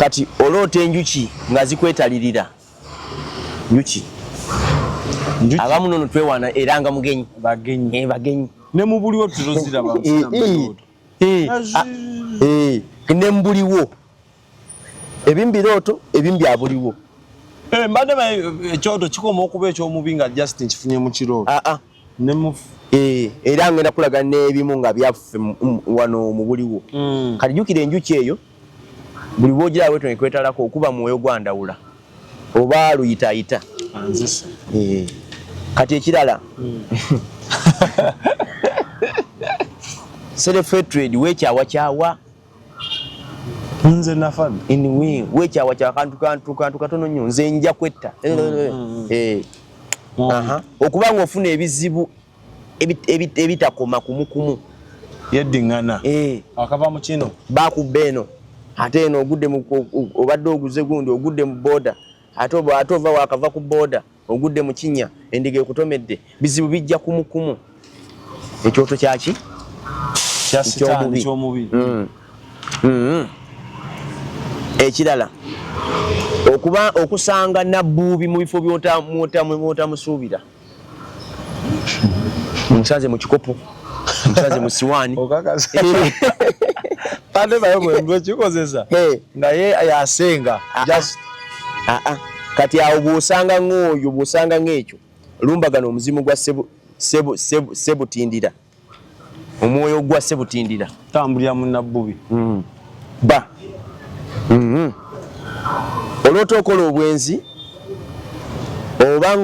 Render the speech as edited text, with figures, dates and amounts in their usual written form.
kati olota enjuki nga zikwetalirira njuki abamu nono twewana era nga mugenyi bagenyi ne mu buliwo tuzoziraba ne mu buliwo ebimu birooto ebimu bya buliwo mbadde ekyoto kikoma okuba ekyomubi nga Justin kifunye mu kirooto era ngenda kulaga n'ebimu nga byaffe wano mu buliwo kati jjukira enjuki eyo buli bw'ogira bwetyo nekwetalako okuba mwoyo gwandawula oba luyitayita kati ekirala self-hatred weekyawakyawa nze nafadde weekyawa kya kantu katono nnyo nze nja kwetta okuba ng'ofuna ebizibu ebitakoma kumukumu yeddiŋŋana akava mu kino bakubba eno ate eno ogudde obadde oguze gundi ogudde mu booda ate ova wakava ku booda ogudde mu kinnya endiga ekutomedde bizibu bijja kumukumu ekyoto kyaki kyomubi ekirala okusanga nabbuubi mu bifo byotamusuubira musaze mu kikopo musaze mu siwaani ate naye bwendwe kikozesa nga ye yasenga kati awo bw'osanga ng'oyo bw'osanga ng'ekyo lumbagana omuzimu gwa sebutindira omwoyo gwa sebutindira tambulira mu nabbubi ba olwota okola obwenzi oba